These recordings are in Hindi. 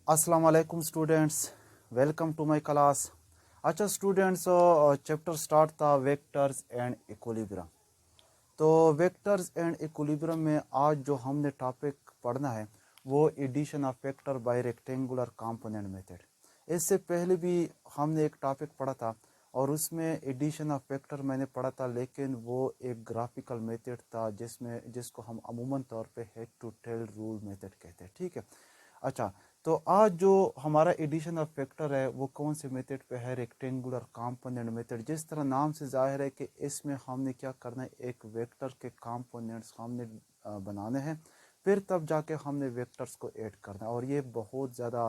अस्सलाम वालेकुम students, welcome to my class. अच्छा स्टूडेंट्स, चैप्टर स्टार्ट था वेक्टर्स एंड इक्विलिब्रियम। तो वेक्टर्स एंड इक्विलिब्रियम में आज जो हमने टॉपिक पढ़ना है वो addition of vector by rectangular component method. इससे पहले भी हमने एक टॉपिक पढ़ा था और उसमें एडिशन ऑफ वेक्टर मैंने पढ़ा था, लेकिन वो एक ग्राफिकल मेथड था जिसको हम अमूमन तौर पे head to tail rule method कहते हैं। ठीक है। अच्छा, तो आज जो हमारा एडिशन ऑफ वेक्टर है वो कौन से मेथड पे है? Rectangular component method. जिस तरह नाम से जाहिर है कि इसमें हमने क्या करना है, एक वेक्टर के कंपोनेंट्स हमने बनाने हैं, फिर तब जाके हमने वेक्टर्स को ऐड करना है। और ये बहुत ज़्यादा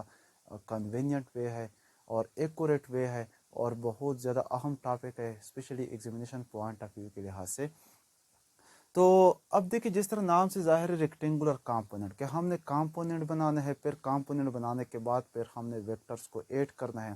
कन्वीनियंट वे है और एक्यूरेट वे है और बहुत ज़्यादा अहम टॉपिक है, specially examination point of view के लिहाज से। तो अब देखिए, जिस तरह नाम से जाहिर है रेक्टेंगुलर कंपोनेंट के हमने कंपोनेंट बनाना है, फिर कंपोनेंट बनाने के बाद फिर हमने वेक्टर्स को ऐड करना है।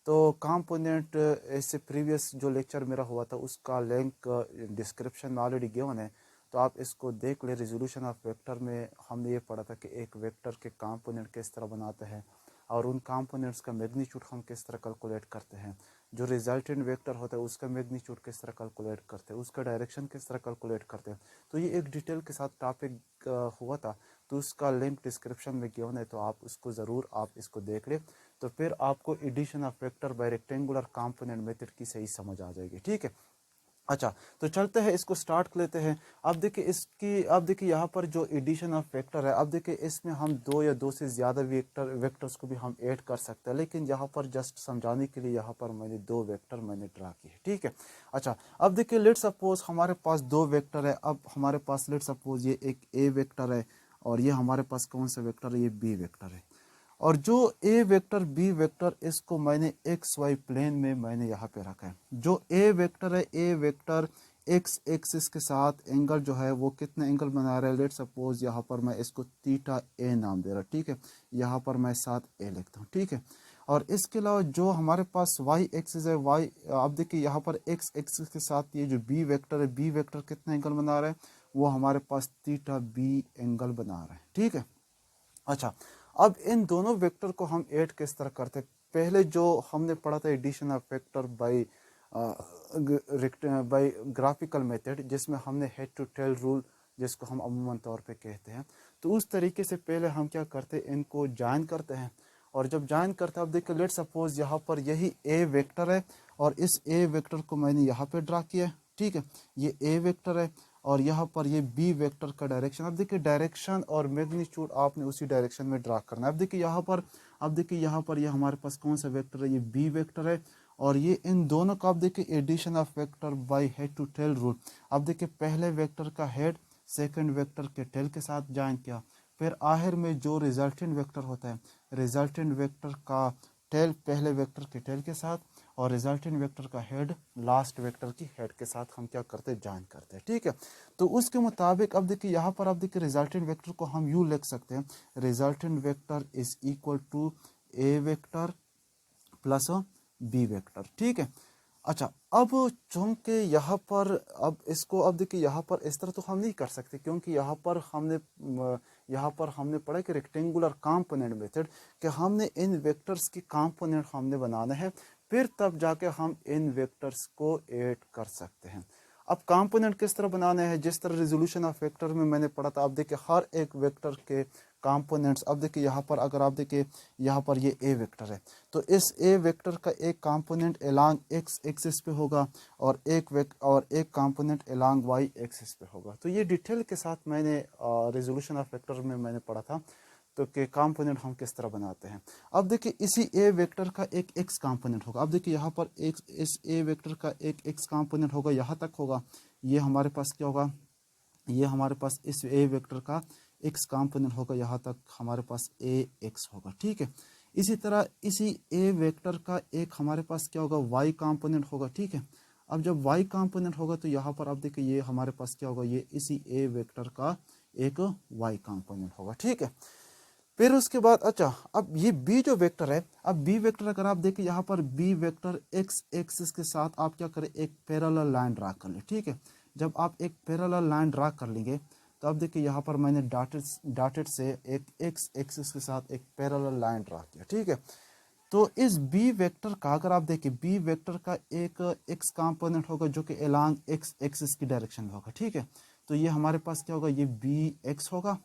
तो कंपोनेंट, इससे प्रीवियस जो लेक्चर मेरा हुआ था उसका लिंक डिस्क्रिप्शन में ऑलरेडी गिवन है, तो आप इसको देख ले। रिजोल्यूशन ऑफ वेक्टर में हमने ये पढ़ा था कि एक वेक्टर के कंपोनेंट किस तरह बनाते हैं और उन कंपोनेंट्स का मैग्नीट्यूड हम किस तरह कैलकुलेट करते हैं, जो रिजल्टेंट वेक्टर होता है उसका मैग्नीट्यूड किस तरह कैलकुलेट करते हैं, उसका डायरेक्शन किस तरह कैलकुलेट करते हैं। तो ये एक डिटेल के साथ टॉपिक हुआ था, तो उसका लिंक डिस्क्रिप्शन में गिवन है, तो आप उसको ज़रूर आप इसको देख लें, तो फिर आपको addition of vector by rectangular component method की सही समझ आ जाएगी। ठीक है। अच्छा, तो चलते हैं, इसको स्टार्ट कर लेते हैं। अब देखिए यहाँ पर जो एडिशन ऑफ वेक्टर है, अब देखिए इसमें हम दो या दो से ज़्यादा वेक्टर्स को भी हम ऐड कर सकते हैं, लेकिन यहाँ पर जस्ट समझाने के लिए यहाँ पर मैंने दो वेक्टर मैंने ड्रा किए। ठीक है। अच्छा, अब देखिए लेट सपोज हमारे पास दो वेक्टर है। अब हमारे पास लेट सपोज ये एक ए वेक्टर है और ये हमारे पास कौन सा वेक्टर है, ये बी वेक्टर है। और जो ए वेक्टर बी वेक्टर, इसको मैंने एक्स वाई प्लेन में मैंने यहाँ पे रखा है। जो ए वेक्टर है, ए वेक्टर एक्स एक्सिस के साथ एंगल जो है वो कितने एंगल बना रहा है, लेट सपोज यहाँ पर मैं इसको थीटा ए नाम दे रहा। ठीक है, यहाँ पर मैं साथ ए लिखता हूँ। ठीक है। और इसके अलावा जो हमारे पास वाई एक्सिस है, वाई, आप देखिए यहाँ पर एक्स एक्सिस के साथ ये जो बी वेक्टर है, बी वेक्टर कितना एंगल बना रहा है, वो हमारे पास थीटा बी एंगल बना रहा है। ठीक है। अच्छा, अब इन दोनों वेक्टर को हम ऐड किस तरह करते हैं? पहले जो हमने पढ़ा था addition of vector by graphical method, जिसमें हमने हेड टू टेल रूल जिसको हम अमूमन तौर पे कहते हैं, तो उस तरीके से पहले हम क्या करते हैं, इनको ज्वाइन करते हैं। और जब ज्वाइन करते हैं, अब देखिए लेट सपोज यहाँ पर यही ए वेक्टर है और इस ए वेक्टर को मैंने यहाँ पे ड्रा किया है। ठीक है, ये ए वेक्टर है और यहाँ पर ये बी वेक्टर का डायरेक्शन। अब देखिए डायरेक्शन और मैग्नीट्यूड आपने उसी डायरेक्शन में ड्रा करना है। अब देखिए यहाँ पर ये हमारे पास कौन सा वेक्टर है, ये बी वेक्टर है और ये इन दोनों का, आप देखिए addition of vector by head to tail rule. अब देखिए पहले वेक्टर का हेड सेकंड वेक्टर के टेल के साथ ज्वाइन किया, फिर आखिर में जो रिजल्टेंट वेक्टर होता है, रिजल्टेंट वेक्टर का टेल पहले वेक्टर के टेल के साथ और रिजल्टेंट वेक्टर का हेड लास्ट वेक्टर की हेड के साथ हम क्या करते हैं, ज्वाइन करते हैं। ठीक है। तो उसके मुताबिक अब देखिए यहाँ पर, अब देखिए रिजल्टेंट वेक्टर को हम यूँ लिख सकते हैं, resultant vector is equal to A vector plus B vector. ठीक है। अच्छा, अब चूंकि यहाँ पर, अब देखिए यहाँ पर इस तरह तो हम नहीं कर सकते, क्योंकि यहाँ पर हमने पढ़ा कि रेक्टेंगुलर कंपोनेंट मेथड, कि हमने इन वेक्टर्स की कंपोनेंट हमने बनाना है, फिर तब जाके हम इन वेक्टर्स को ऐड कर सकते हैं। अब कंपोनेंट किस तरह बनाना है, जिस तरह रिजोल्यूशन ऑफ वेक्टर में मैंने पढ़ा था। अब देखिए हर एक वेक्टर के कंपोनेंट्स, अब देखिए यहाँ पर अगर आप देखिए यहाँ पर ये ए वेक्टर है, तो इस ए वेक्टर का एक कंपोनेंट एलॉन्ग एक्स एक्सिस पे होगा और एक कंपोनेंट एलॉन्ग वाई एक्सिस पे होगा। तो ये डिटेल के साथ मैंने रिजोल्यूशन ऑफ वेक्टर में मैंने पढ़ा था, तो कि कंपोनेंट हम किस तरह बनाते हैं। अब देखिए इसी ए वेक्टर का एक एक्स कंपोनेंट होगा। अब देखिए यहाँ पर एक इस ए वेक्टर का एक एक्स कंपोनेंट होगा, यहाँ तक होगा। ये हमारे पास क्या होगा, ये हमारे पास इस ए वेक्टर का एक्स कंपोनेंट होगा, यहाँ तक हमारे पास ए एक्स होगा। ठीक है। इसी तरह इसी ए वेक्टर का एक हमारे पास क्या होगा, वाई कंपोनेंट होगा। ठीक है। अब जब वाई कंपोनेंट होगा तो यहाँ पर अब देखिए ये हमारे पास क्या होगा, ये इसी ए वेक्टर का एक वाई कंपोनेंट होगा। ठीक है। फिर उसके बाद, अच्छा, अब ये बी जो वेक्टर है, अब बी वेक्टर अगर आप देखिए यहाँ पर बी वेक्टर एक्स एक्सिस के साथ आप क्या करें, एक पैरेलल लाइन ड्रा कर ले। ठीक है। जब आप एक पैरेलल लाइन ड्रा कर लेंगे तो अब देखिए यहाँ पर मैंने डॉटेड से एक एक्स एक्सिस के साथ एक पैरेलल लाइन ड्रा किया, ठीक है। तो इस बी वेक्टर का अगर आप देखिए बी वेक्टर का एक एक्स कंपोनेंट होगा जो कि अलोंग एक्स एक्सिस की डायरेक्शन में होगा, ठीक है। तो ये हमारे पास क्या होगा, ये बी एक्स होगा,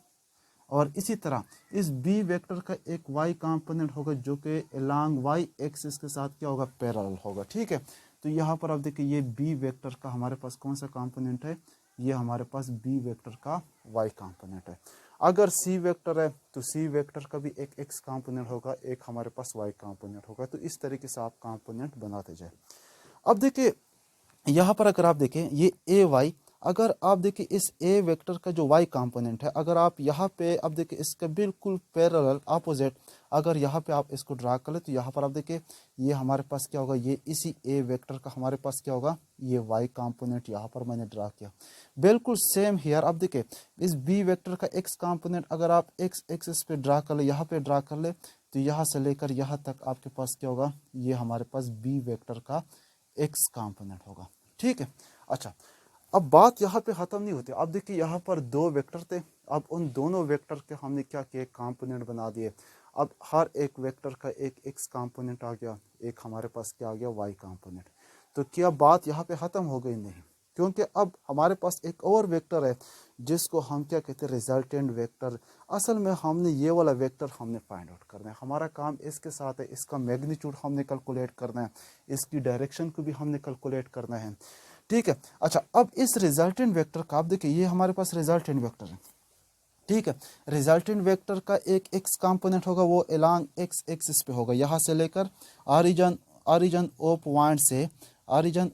और इसी तरह इस बी वेक्टर का एक वाई कंपोनेंट होगा जो कि अलोंग वाई एक्सिस के साथ क्या होगा, पैरेलल होगा, ठीक है। तो यहाँ पर आप देखिए ये बी वेक्टर का हमारे पास कौन सा कंपोनेंट है, ये हमारे पास बी वेक्टर का वाई कंपोनेंट है। अगर सी वेक्टर है तो सी वेक्टर का भी एक एक्स कंपोनेंट होगा, एक हमारे पास वाई कंपोनेंट होगा। तो इस तरीके से आप कंपोनेंट बनाते जाए। अब देखिए यहाँ पर अगर आप देखें ये ए वाई, अगर आप देखिए इस ए वेक्टर का जो वाई कंपोनेंट है, अगर आप यहाँ पे अब देखिए इसका बिल्कुल पैरेलल अपोजिट अगर यहाँ पे आप इसको ड्रा कर ले, तो यहाँ पर आप देखिए ये हमारे पास क्या होगा, ये इसी ए वेक्टर का हमारे पास क्या होगा, ये वाई कंपोनेंट यहाँ पर मैंने ड्रा किया। बिल्कुल सेम हियर अब देखिए इस बी वेक्टर का एक्स कंपोनेंट अगर आप एक्स एक्सिस पे ड्रा कर ले, यहाँ पे ड्रा कर ले, तो यहाँ से लेकर यहाँ तक आपके पास क्या होगा, ये हमारे पास बी वेक्टर का एक्स कंपोनेंट होगा, ठीक है। अच्छा, अब बात यहाँ पे खत्म नहीं होती। अब देखिए यहाँ पर दो वेक्टर थे, अब उन दोनों वेक्टर के हमने क्या किया, कंपोनेंट बना दिए। अब हर एक वेक्टर का एक एक्स कंपोनेंट आ गया, एक हमारे पास क्या आ गया, वाई कंपोनेंट। तो क्या बात यहाँ पे खत्म हो गई? नहीं, क्योंकि अब हमारे पास एक और वेक्टर है जिसको हम क्या कहते हैं, रिजल्टेंट वेक्टर। असल में हमने ये वाला वेक्टर हमने फाइंड आउट करना है, हमारा काम इसके साथ है। इसका मैग्नीट्यूड हमने कैलकुलेट करना है, इसकी डायरेक्शन को भी हमने कैलकुलेट करना है, ठीक है। अच्छा, अब इस रिजल्टेंट वेक्टर का आप देखिए ये हमारे पास रिजल्टेंट वेक्टर है, ठीक है। रिजल्टेंट वेक्टर का एक एक्स कंपोनेंट होगा, वो अलोंग एक्स एक्सिस पे होगा, यहाँ से लेकर ऑरिजिन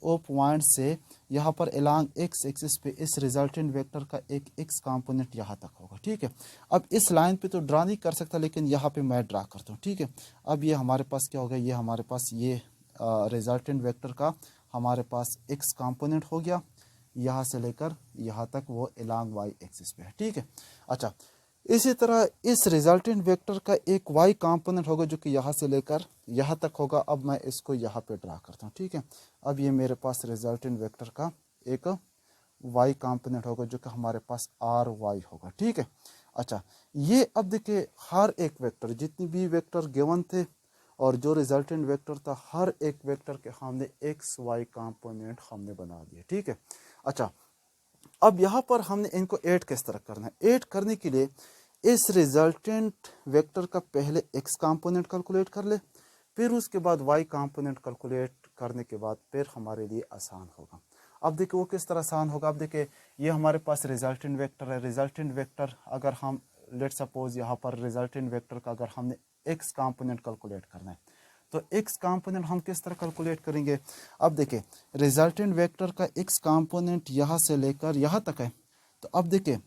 ओ पॉइंट से यहाँ पर अलोंग एक्स एक्सिस पे इस रिजल्टेंट वेक्टर का एक एक्स कंपोनेंट यहाँ तक होगा, ठीक है। अब इस लाइन पे तो ड्रा नहीं कर सकता, लेकिन यहाँ पे मैं ड्रा करता हूँ, ठीक है। अब ये हमारे पास क्या होगा, ये हमारे पास ये रिजल्टेंट वेक्टर का हमारे पास एक्स कंपोनेंट हो गया, यहाँ से लेकर यहाँ तक वो अलोंग वाई एक्सिस पे है, ठीक है। अच्छा, इसी तरह इस रिजल्टेंट वेक्टर का एक वाई कंपोनेंट होगा जो कि यहाँ से लेकर यहाँ तक होगा। अब मैं इसको यहाँ पे ड्रा करता हूँ, ठीक है। अब ये मेरे पास रिजल्टेंट वेक्टर का एक वाई कंपोनेंट होगा जो कि हमारे पास आर वाई होगा, ठीक है। अच्छा, ये अब देखिए हर एक वेक्टर, जितनी भी वेक्टर गिवन थे और जो रिजल्टेंट वेक्टर था, हर एक वेक्टर के हमने एक्स वाई कंपोनेंट हमने बना दिए, ठीक है। अच्छा, अब यहाँ पर हमने इनको ऐड किस तरह करना है। ऐड करने के लिए इस रिजल्टेंट वेक्टर का पहले एक्स कंपोनेंट कैलकुलेट कर ले, फिर उसके बाद वाई कंपोनेंट कैलकुलेट करने के बाद फिर हमारे लिए आसान होगा। अब देखिए वो किस तरह आसान होगा। अब देखिए ये हमारे पास रिजल्टेंट वेक्टर है। रिजल्टेंट वेक्टर अगर हम लेट सपोज यहाँ पर रिजल्टेंट वेक्टर का अगर हमने एक्स कंपोनेंट कैलकुलेट करना है, तो एक्स कंपोनेंट हम किस तरह कैलकुलेट करेंगे। अब देखिए रिजल्टेंट वेक्टर का एक्स कंपोनेंट यहाँ से लेकर यहाँ तक है, तो अब देखिए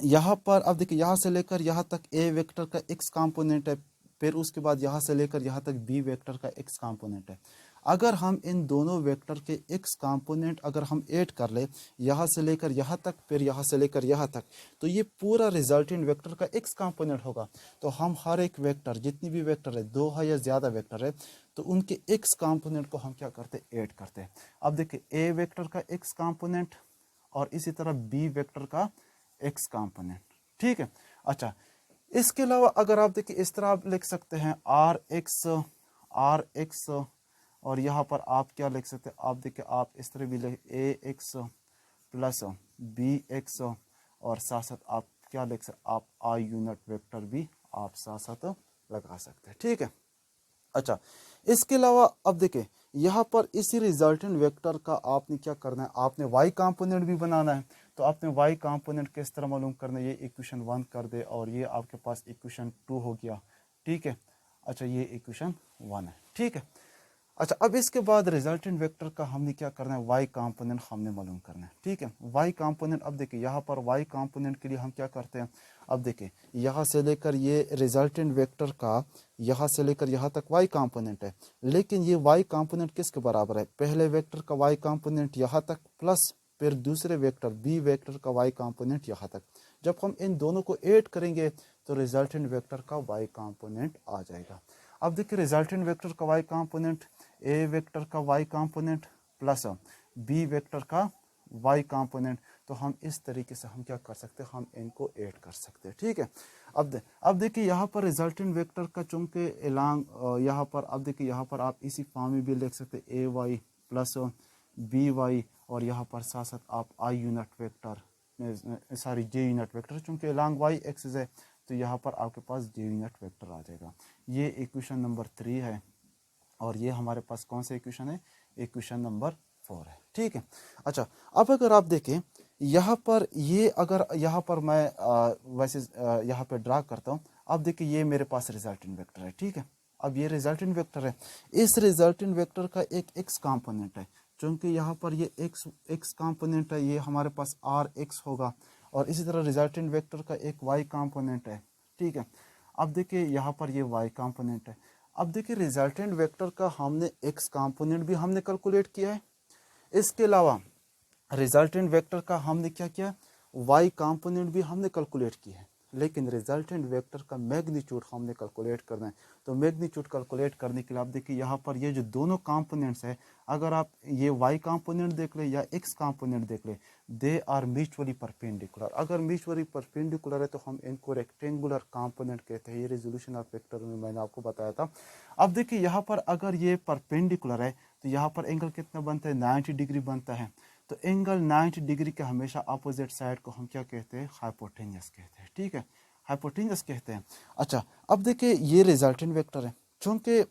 यहाँ पर अब देखिए यहाँ से लेकर यहाँ तक ए वेक्टर का एक्स कंपोनेंट है, फिर उसके बाद यहाँ से लेकर यहाँ तक बी वेक्टर का एक्स कंपोनेंट है। अगर हम इन दोनों वेक्टर के एक्स कंपोनेंट अगर हम ऐड कर ले, यहाँ से लेकर यहाँ तक फिर यहाँ से लेकर यहाँ तक, तो ये पूरा रिजल्टेंट वेक्टर का एक्स कंपोनेंट होगा। तो हम हर एक वेक्टर, जितनी भी वेक्टर है, दो है या ज़्यादा वेक्टर है, तो उनके एक्स कंपोनेंट को हम क्या करते हैं, ऐड करते हैं। अब देखिए ए वेक्टर का एक्स कंपोनेंट और इसी तरह बी वेक्टर का एक्स कंपोनेंट, ठीक है। अच्छा, इसके अलावा अगर आप देखिए इस तरह आप लिख सकते हैं आर एक्स और यहाँ पर आप क्या लिख सकते हैं, आप देखिए आप इस तरह भी लिख ए एक्स प्लस बी एक्स और साथ साथ आप क्या लिख सकते, आप आई यूनिट वेक्टर भी आप साथ साथ लगा सकते हैं, ठीक है। अच्छा, इसके अलावा अब देखिए यहाँ पर इसी रिजल्टेंट वेक्टर का आपने क्या करना है, आपने वाई कंपोनेंट भी बनाना है। तो आपने वाई कंपोनेंट किस तरह मालूम करना है, ये इक्वेशन 1 कर दे और ये आपके पास इक्वेशन 2 हो गया, ठीक है। अच्छा, ये इक्वेशन 1 है, ठीक है। अच्छा, अब इसके बाद रिजल्टेंट वेक्टर का हमने क्या करना है, वाई कंपोनेंट हमने मालूम करना है, ठीक है। वाई कंपोनेंट अब देखिए यहाँ पर वाई कंपोनेंट के लिए हम क्या करते हैं, अब देखिए यहाँ से लेकर ये रिजल्टेंट वेक्टर का यहाँ से लेकर यहाँ तक वाई कंपोनेंट है, लेकिन ये वाई कंपोनेंट किसके बराबर है, पहले वेक्टर का वाई कंपोनेंट यहाँ तक प्लस फिर दूसरे वेक्टर बी वेक्टर का वाई कंपोनेंट यहाँ तक। जब हम इन दोनों को ऐड करेंगे तो रिजल्टेंट वेक्टर का वाई कंपोनेंट आ जाएगा। अब देखिए रिजल्टेंट वेक्टर का वाई कंपोनेंट, ए वेक्टर का Y component plus B vector का वाई कंपोनेंट, तो हम इस तरीके से हम क्या कर सकते हैं, हम इनको ऐड कर सकते हैं। ठीक है, अब देखिए यहाँ पर रिजल्टेंट वेक्टर का चूंकि एलांग यहाँ पर, अब देखिए यहाँ पर आप इसी फॉर्म में भी लिख सकते हैं ए वाई प्लस बी वाई, और यहाँ पर साथ साथ आप I unit vector, sorry J unit vector, चूंकि एलांग वाई एक्सिस है तो यहाँ पर आपके पास जे यूनिट वेक्टर आ जाएगा। ये इक्वेशन नंबर 3 है, और ये हमारे पास कौन सा इक्वेशन है, इक्वेशन नंबर 4 है। ठीक है, अच्छा अब अगर आप देखें यहाँ पर, ये अगर यहाँ पर मैं वैसे यहाँ पे ड्रा करता हूँ, अब देखिए ये मेरे पास रिजल्टेंट वेक्टर है। ठीक है, अब ये रिजल्टेंट वेक्टर है, इस रिजल्टेंट वेक्टर का एक एक्स कंपोनेंट है, क्योंकि यहाँ पर ये एक्स कंपोनेंट है, ये हमारे पास आर एक्स होगा, और इसी तरह रिजल्टेंट वेक्टर का एक वाई कंपोनेंट है। ठीक है, अब देखिए यहाँ पर ये वाई कंपोनेंट है। अब देखिए रिजल्टेंट वेक्टर का हमने एक्स कंपोनेंट भी हमने कैलकुलेट किया है, इसके अलावा रिजल्टेंट वेक्टर का हमने क्या किया, वाई कंपोनेंट भी हमने कैलकुलेट किया है, लेकिन रिजल्टेंट वेक्टर का मैग्नीट्यूड हमने कैलकुलेट करना है। तो मैग्नीट्यूड कैलकुलेट करने के लिए आप देखिए यहाँ पर ये जो दोनों कंपोनेंट्स है, अगर आप ये वाई कंपोनेंट देख ले या एक्स कंपोनेंट देख ले, दे आर म्यूचुअली परपेंडिकुलर। अगर म्यूचुअली परपेंडिकुलर है तो हम इनको रेक्टेंगुलर कंपोनेंट कहते हैं। ये रेजोल्यूशन ऑफ वेक्टर में मैंने आपको बताया था। अब देखिए यहाँ पर अगर ये परपेंडिकुलर है तो यहाँ पर एंगल कितना बनता है, 90 डिग्री बनता है। तो एंगल 90 डिग्री के हमेशा अपोजिट साइड को हम क्या कहते हैं, हाइपोटेन्यूस कहते हैं। ठीक है, हाइपोटेन्यूस कहते हैं। अच्छा अब देखिए ये रिजल्टेंट वेक्टर है, क्योंकि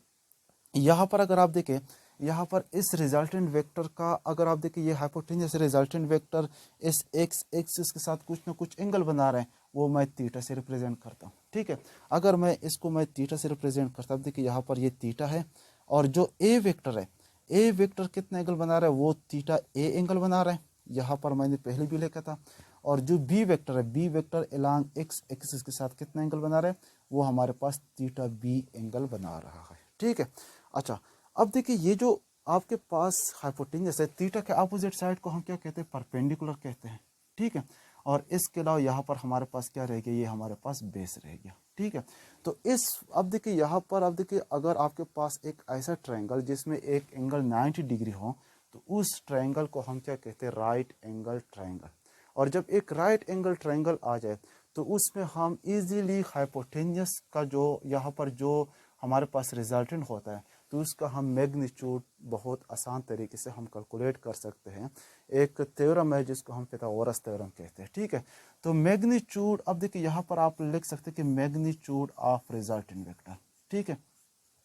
यहाँ पर अगर आप देखें, यहाँ पर इस रिजल्टेंट वेक्टर का अगर आप देखें, ये हाइपोटेन्यूस रिजल्टेंट वेक्टर इस एक्स एक्सिस के साथ कुछ ना कुछ एंगल बना रहे हैं, वो मैं थीटा से रिप्रेजेंट करता हूँ। ठीक है, अगर मैं इसको मैं थीटा से रिप्रेजेंट करता हूँ, देखिए यहाँ पर ये थीटा है, और जो ए वेक्टर है, ए वेक्टर कितना एंगल बना रहा है, वो थीटा ए एंगल बना रहा है, यहाँ पर मैंने पहले भी लिखा था। और जो बी वेक्टर है, B vector along X axis के साथ कितना एंगल बना रहा है, वो हमारे पास थीटा बी एंगल बना रहा है। ठीक है, अच्छा अब देखिए ये जो आपके पास हाइपोटेन्यूस है, थीटा के अपोजिट साइड को हम क्या कहते हैं, परपेंडिकुलर कहते हैं। ठीक है, और इसके अलावा यहाँ पर हमारे पास क्या रह गया, ये हमारे पास बेस रह गया। ठीक है, तो इस अब देखिए यहाँ पर अब देखिए अगर आपके पास एक ऐसा ट्रायंगल जिसमें एक एंगल 90 डिग्री हो, तो उस ट्रायंगल को हम क्या कहते हैं, राइट एंगल ट्रायंगल। और जब एक राइट एंगल ट्रायंगल आ जाए तो उसमें हम इजीली हाइपोटेन्यूस का जो यहाँ पर जो हमारे पास रिजल्टेंट होता है, तो उसका हम मैग्नीट्यूड बहुत आसान तरीके से हम कैलकुलेट कर सकते हैं। एक थ्योरम है जिसको हम पाइथागोरस थ्योरम कहते हैं। ठीक है, तो मैग्नीट्यूड, अब देखिए यहाँ पर आप लिख सकते हैं कि मैग्नीट्यूड ऑफ रिजल्टेंट वेक्टर। ठीक है,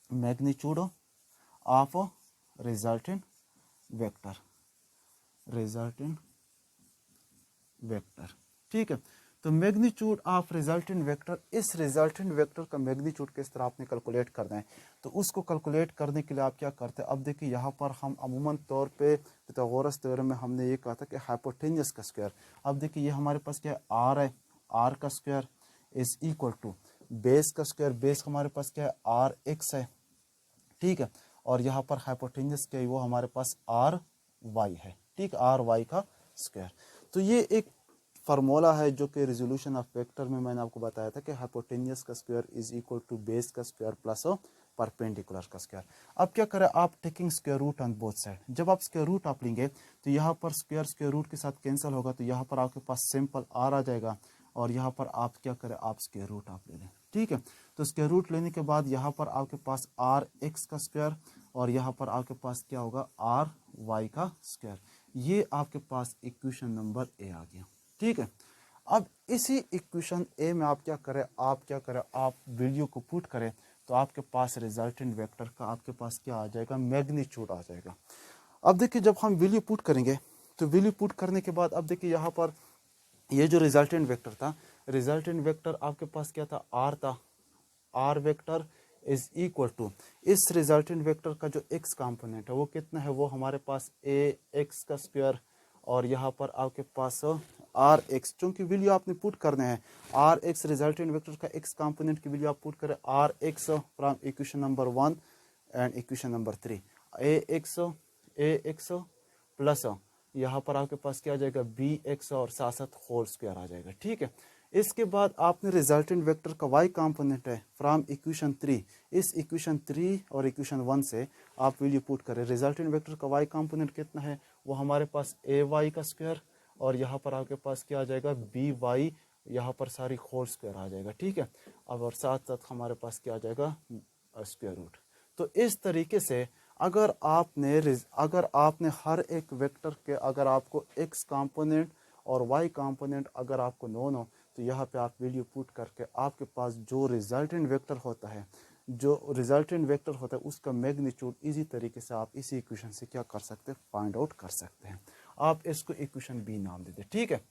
magnitude of resultant vector, resultant vector. ठीक है, तो मैग्नीट्यूड ऑफ रिजल्टेंट वेक्टर, इस रिजल्टेंट वेक्टर का मैग्नीट्यूड किस तरह आपने कैलकुलेट करना है, तो उसको कैलकुलेट करने के लिए आप क्या करते हैं, अब देखिए यहाँ पर हम अमूमन तौर पे पाइथागोरस थ्योरम में हमने ये कहा था कि हाइपोटेन्यूस का स्क्वायर। अब देखिए ये हमारे पास क्या है, आर है, आर का square is equal to base का स्क्वायर, बेस हमारे पास क्या है, आर एक्स है। ठीक है, और यहाँ पर हाइपोटेन्यूस क्या है, वो हमारे पास आर वाई है। ठीक, आर वाई का स्क्वायर। तो ये एक फार्मूला है जो कि रिजोल्यूशन ऑफ वेक्टर में मैंने आपको बताया था कि हाइपोटेन्यूस का square is equal to base का स्क्वायर प्लस परपेंडिकुलर का स्क्वायर। अब क्या करें, आप taking square root on both side. जब आप स्क्वायर रूट आप लेंगे तो यहाँ पर स्क्वायर स्क्वायर रूट के साथ कैंसिल होगा, तो यहाँ पर आपके पास सिंपल आर आ जाएगा, और यहाँ पर आप क्या करें, आप स्क्वायर रूट आप ले लें। ठीक है, तो स्क्वायर रूट लेने के बाद यहाँ पर आपके पास आर एक्स का स्क्वायर, और यहाँ पर आपके पास क्या होगा, आर वाई का स्क्वायर। ये आपके पास इक्वेशन नंबर ए आ गया। ठीक है, अब इसी इक्वेशन ए में आप क्या करें, आप वैल्यू को पुट करें, तो आपके पास रिजल्टेंट वेक्टर का आपके पास क्या आ जाएगा, मैग्नीट्यूड आ जाएगा। अब देखिए जब हम वैल्यू पुट करेंगे, तो वैल्यू पुट करने के बाद अब देखिए यहाँ पर ये जो रिजल्टेंट वेक्टर था, रिजल्टेंट वेक्टर आपके पास क्या था, आर था, R vector is equal to इस रिजल्टेंट वेक्टर का जो एक्स कंपोनेंट है वो कितना है, वो हमारे पास ए एक्स का स्क्वायर, और यहाँ पर आपके पास आर एक्स, चूंकि वैल्यू आपने पुट करने हैं, आर एक्स रिजल्टेंट वेक्टर का एक्स कंपोनेंट की वैल्यू आप पुट करें, R X from equation number 1 and equation number 3, A X plus यहाँ पर आपके पास क्या आ जाएगा, बी एक्स और साथ साथ होल स्क्वायर आ जाएगा। ठीक है, इसके बाद आपने रिजल्टेंट वेक्टर का वाई कंपोनेंट है फ्रॉम इक्वेशन 3, इस इक्वेशन 3 और इक्वेशन 1 से आप वैल्यू पुट करें। रिजल्टेंट वेक्टर का वाई कंपोनेंट कितना है, वो हमारे पास ए वाई का स्क्वायर, और यहाँ पर आपके पास क्या आ जाएगा बी वाई, यहाँ पर सारी होल स्क्वायर आ जाएगा, ठीक है। अब और साथ साथ हमारे पास क्या आ जाएगा स्क्वायर रूट। तो इस तरीके से अगर आपने हर एक वेक्टर के अगर आपको x कंपोनेंट और y कंपोनेंट अगर आपको नोन हो, तो यहाँ पे आप वैल्यू पुट करके आपके पास जो रिजल्टेंट वेक्टर होता है उसका मैग्नीट्यूड इजी तरीके से आप इसी इक्वेशन से क्या कर सकते हैं, फाइंड आउट कर सकते हैं। आप इसको इक्वेशन बी नाम दे दें, ठीक है।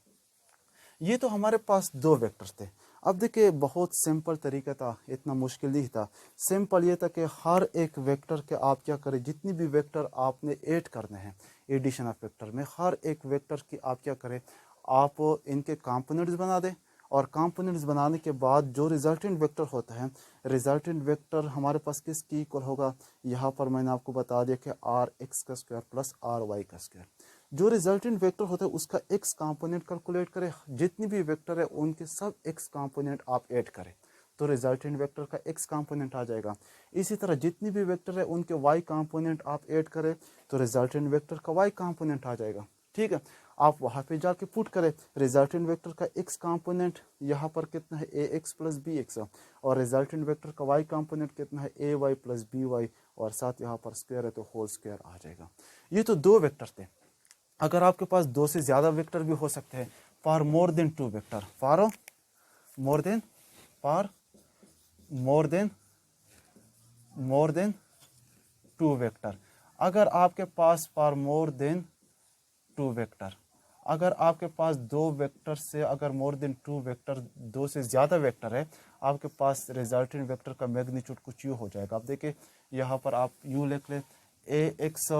ये तो हमारे पास दो वेक्टर्स थे। अब देखिए बहुत सिंपल तरीका था, इतना मुश्किल नहीं था। सिंपल ये था कि हर एक वेक्टर के आप क्या करें, जितनी भी वेक्टर आपने ऐड करने हैं एडिशन ऑफ वेक्टर में, हर एक वेक्टर की आप क्या करें, आप इनके कंपोनेंट्स बना दें। और कंपोनेंट्स बनाने के बाद जो रिजल्टेंट वेक्टर होता है, रिजल्टेंट वेक्टर हमारे पास किसकी इक्वल होगा, यहाँ पर मैंने आपको बता दिया कि आर एक्स का स्क्वायर प्लस आर वाई का स्क्वायर। जो रिजल्टेंट वेक्टर होता है उसका एक्स कंपोनेंट कैलकुलेट करें, जितनी भी वेक्टर है उनके सब एक्स कंपोनेंट आप ऐड करें तो रिजल्टेंट वेक्टर का एक्स कंपोनेंट आ जाएगा। इसी तरह जितनी भी वेक्टर है उनके वाई कंपोनेंट आप ऐड करें तो रिजल्टेंट वेक्टर का वाई कंपोनेंट आ जाएगा, ठीक है। आप वहां पे जाके पुट करें रिजल्टेंट वेक्टर का एक्स कंपोनेंट यहाँ पर कितना है, ए एक्स प्लस बी एक्स, और रिजल्टेंट वेक्टर का वाई कंपोनेंट कितना है, A Y plus B Y, और साथ यहाँ पर स्क्वायर है तो होल स्क्वायर आ जाएगा। ये तो दो वेक्टर थे। अगर आपके पास दो से ज्यादा वेक्टर भी हो सकते हैं, for more than two vector, for more than two vector, अगर आपके पास for more than two vector, अगर आपके पास दो वेक्टर से अगर मोर देन टू वेक्टर, दो से ज्यादा वेक्टर है, आपके पास रिजल्टेंट वेक्टर का मैग्नीट्यूड कुछ यू हो जाएगा। आप देखिए यहाँ पर आप यू लिख ले, A X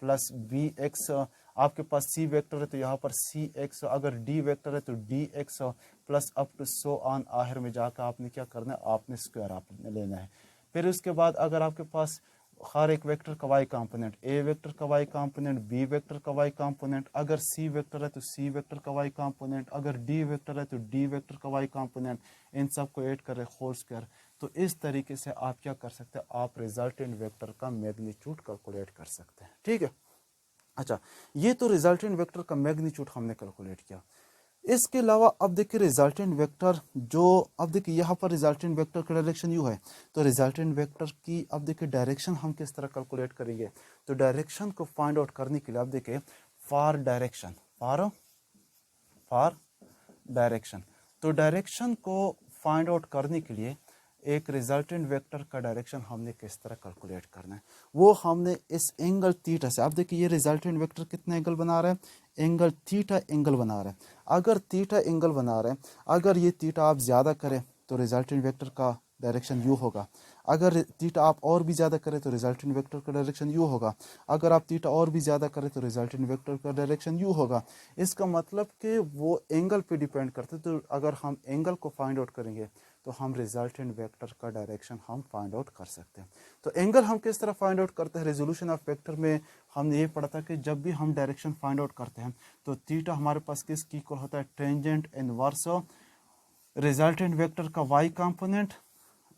plus B X, आपके पास सी वेक्टर है तो यहाँ पर सी एक्स, अगर डी वेक्टर है तो D X plus up to so on, आखिर में जाकर आपने क्या करना है, आपने स्क्वायर आपने लेना है। फिर उसके बाद अगर आपके पास हर एक वेक्टर का वाई कंपोनेंट, ए वेक्टर का वाई कंपोनेंट, बी वेक्टर का वाई कंपोनेंट, अगर सी वेक्टर है तो सी वेक्टर का वाई कंपोनेंट, अगर डी वेक्टर है तो डी वेक्टर का वाई कंपोनेंट, इन सब को ऐड करें होल स्क्वायर। तो इस तरीके से आप क्या कर सकते हैं, आप रिजल्टेंट वेक्टर का मैग्नीट्यूड कैलकुलेट कर सकते हैं, ठीक है। अच्छा, ये तो रिजल्टेंट वेक्टर का मैग्नीट्यूड हमने कैलकुलेट किया। इसके अलावा अब देखिए रिजल्टेंट वेक्टर जो, अब देखिए यहाँ पर रिजल्टेंट वेक्टर का डायरेक्शन यू है, तो रिजल्टेंट वेक्टर की अब देखिए डायरेक्शन हम किस तरह कैलकुलेट करेंगे। तो डायरेक्शन को फाइंड आउट करने के लिए अब देखिए फॉर डायरेक्शन, फॉर डायरेक्शन, तो डायरेक्शन को फाइंड आउट करने के लिए एक रिजल्टेंट वेक्टर का डायरेक्शन हमने किस तरह कैलकुलेट करना है, वो हमने इस एंगल थीटा से, आप देखिए ये रिजल्टेंट वेक्टर कितना एंगल बना रहा है, एंगल थीटा एंगल बना रहा है। अगर थीटा एंगल बना रहे हैं, अगर ये थीटा आप ज़्यादा करें तो रिजल्टेंट वेक्टर का डायरेक्शन यू होगा, अगर थीटा आप और भी ज़्यादा करें तो रिजल्टेंट वेक्टर का डायरेक्शन यू होगा, अगर आप थीटा और भी ज़्यादा करें तो रिजल्टेंट वेक्टर का डायरेक्शन यू होगा। इसका मतलब कि वो एंगल पे डिपेंड करते, तो अगर हम एंगल को फाइंड आउट करेंगे तो हम रिजल्टेंट वेक्टर का डायरेक्शन हम फाइंड आउट कर सकते हैं। तो एंगल हम किस तरह फाइंड आउट करते हैं, रेजोल्यूशन ऑफ वेक्टर में हमने ये पढ़ा था कि जब भी हम डायरेक्शन फाइंड आउट करते हैं तो थीटा हमारे पास किसकी इक्वल होता है, टेंजेंट इनवर्स रिजल्टेंट वेक्टर का Y component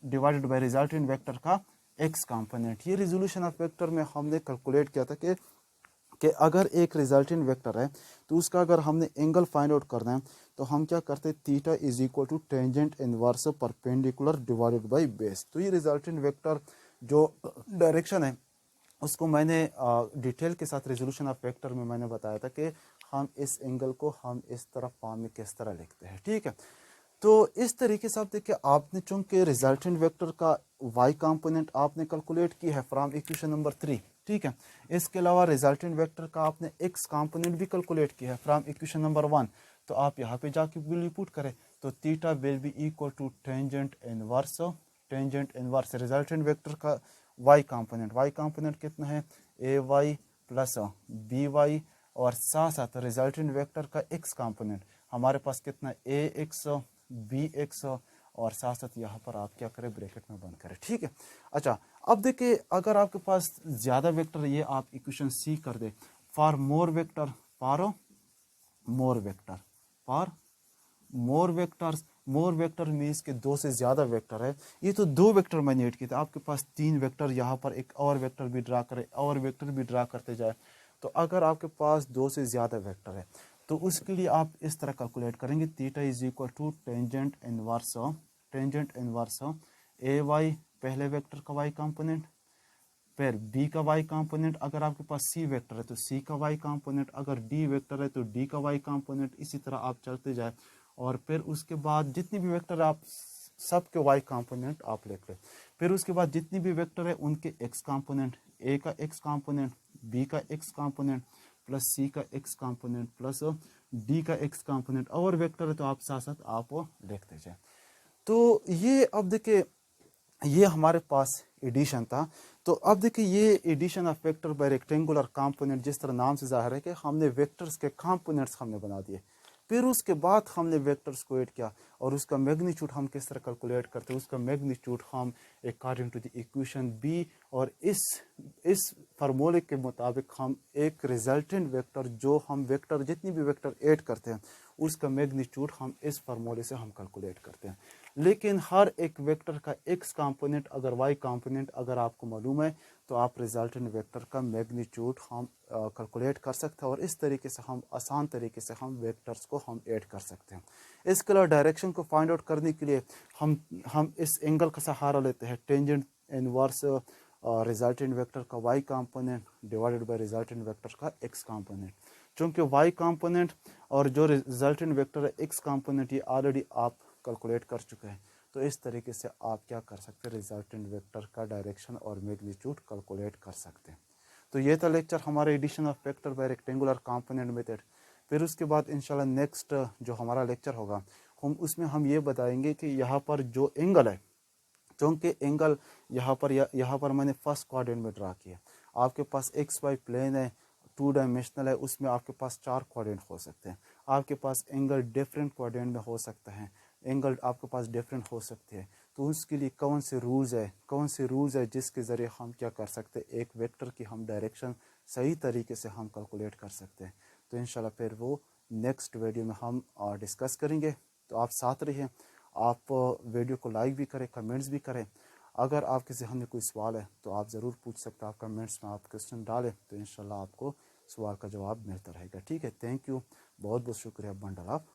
divided by resultant vector का एक्स कंपोनेंट। ये रिजोल्यूशन ऑफ वेक्टर में हमने कैलकुलेट किया था कि अगर एक रिजल्टेंट वेक्टर है तो उसका अगर हमने एंगल फाइंड आउट करना है तो हम क्या करते हैं, theta is equal to tangent inverse perpendicular divided by base. तो ये रिजल्टेंट वेक्टर जो डायरेक्शन है उसको मैंने डिटेल के साथ रेजोल्यूशन ऑफ वेक्टर में मैंने बताया था कि हम इस एंगल को हम इस तरह फॉर्म में किस तरह लिखते हैं, ठीक है। तो इस तरीके से आप देखिए आपने चूंकि रिजल्टेंट वेक्टर का वाई कंपोनेंट आपने कैलकुलेट की है फ्रॉम इक्वेशन नंबर 3, ठीक है। इसके अलावा रिजल्टेंट वेक्टर का आपने एक्स कंपोनेंट भी कैलकुलेट किया है फ्रॉम इक्वेशन नंबर 1, तो आप यहाँ पे जाके वैल्यू पुट करें तो theta will be equal to tangent inverse resultant vector का वाई कंपोनेंट कितना है, A Y plus B Y, और साथ साथ रिजल्टेंट वेक्टर का एक्स कंपोनेंट हमारे पास कितना है, ए एक्स बी एक्स, और साथ साथ यहाँ पर आप क्या करें, ब्रैकेट में बंद करें, ठीक है। अच्छा, अब देखिए अगर आपके पास ज्यादा वेक्टर, ये आप इक्वेशन सी कर दे, for more vector more vector means के दो से ज्यादा वेक्टर है। ये तो दो वेक्टर मैंने ऐड किए थे, आपके पास तीन वेक्टर, यहाँ पर एक और वेक्टर भी ड्रा करे और वेक्टर भी ड्रा करते जाए तो अगर आपके पास 2 से ज़्यादा वेक्टर है तो उसके लिए आप इस तरह कैलकुलेट करेंगे, theta is equal to tangent inverse A Y पहले वेक्टर का वाई कंपोनेंट, फिर बी का वाई कंपोनेंट, अगर आपके पास सी वेक्टर है तो सी का वाई कंपोनेंट, अगर डी वेक्टर है तो डी का वाई कंपोनेंट, इसी तरह आप चलते जाए। और फिर उसके बाद जितनी भी वेक्टर आप सब के वाई कंपोनेंट आप लिख लें। फिर उसके बाद जितनी भी वेक्टर है उनके एक्स कंपोनेंट, ए का एक्स कंपोनेंट, बी का एक्स कंपोनेंट प्लस सी का एक्स कंपोनेंट प्लस डी का एक्स कंपोनेंट, और वेक्टर है तो आप साथ साथ आप लिखते जाए। तो ये अब देखिए ये हमारे पास एडिशन था। तो अब देखिए ये addition of vector by rectangular component, जिस तरह नाम से जाहिर है कि हमने वेक्टर्स के कंपोनेंट्स हमने बना दिए। फिर उसके बाद हमने वेक्टर्स को ऐड किया और उसका मैग्नीट्यूड हम किस तरह कैलकुलेट करते हैं, उसका मैग्नीट्यूड हम according to the equation B, और इस फार्मूले के मुताबिक हम एक रिजल्टेंट वेक्टर, जो हम वेक्टर जितनी भी वेक्टर ऐड करते हैं उसका मैग्नीट्यूड हम इस फार्मूले से हम कैलकुलेट करते हैं। लेकिन हर एक वेक्टर का एक्स कंपोनेंट अगर वाई कंपोनेंट अगर आपको मालूम है तो आप रिजल्टेंट वेक्टर का मैग्नीट्यूड हम कैलकुलेट कर सकते हैं, और इस तरीके से हम आसान तरीके से हम वेक्टर्स को हम ऐड कर सकते हैं। इसके अलावा डायरेक्शन को फाइंड आउट करने के लिए हम इस एंगल का सहारा लेते हैं, टेंजेंट इनवर्स रिजल्टेंट वेक्टर का Y component divided by resultant vector का एक्स कंपोनेंट। चूँकि वाई कंपोनेंट और जो रिजल्टेंट वेक्टर है एक्स कंपोनेंट, ये ऑलरेडी आप कैलकुलेट कर चुके हैं। तो इस तरीके से आप क्या कर सकते हैं, रिजल्टेंट वेक्टर का डायरेक्शन और मैग्नीट्यूड कैलकुलेट कर सकते हैं। तो ये था लेक्चर हमारा addition of vector by rectangular component method. फिर उसके बाद इंशाल्लाह नेक्स्ट जो हमारा लेक्चर होगा हम ये बताएंगे कि यहाँ पर जो एंगल है, क्योंकि एंगल यहाँ पर मैंने फर्स्ट क्वाड्रेंट में ड्रा किया। आपके पास एक्स वाई प्लेन है, 2 डायमेंशनल है, उसमें आपके पास 4 क्वाड्रेंट हो सकते हैं। आपके पास एंगल डिफरेंट क्वाड्रेंट में हो सकता है, एंगल आपके पास डिफरेंट हो सकते हैं। तो उसके लिए कौन से रूल्स है जिसके ज़रिए हम क्या कर सकते हैं, एक वेक्टर की हम डायरेक्शन सही तरीके से हम कैलकुलेट कर सकते हैं। तो इंशाल्लाह फिर वो नेक्स्ट वीडियो में हम डिस्कस करेंगे। तो आप साथ रहिए, आप वीडियो को लाइक भी करें, कमेंट्स भी करें। अगर आपके ज़हन में कोई सवाल है तो आप ज़रूर पूछ सकते हैं, आप कमेंट्स में आप क्वेश्चन डालें तो इंशाल्लाह आपको सवाल का जवाब मिलता रहेगा। ठीक है, थैंक यू, बहुत बहुत शुक्रिया, बंडल आप।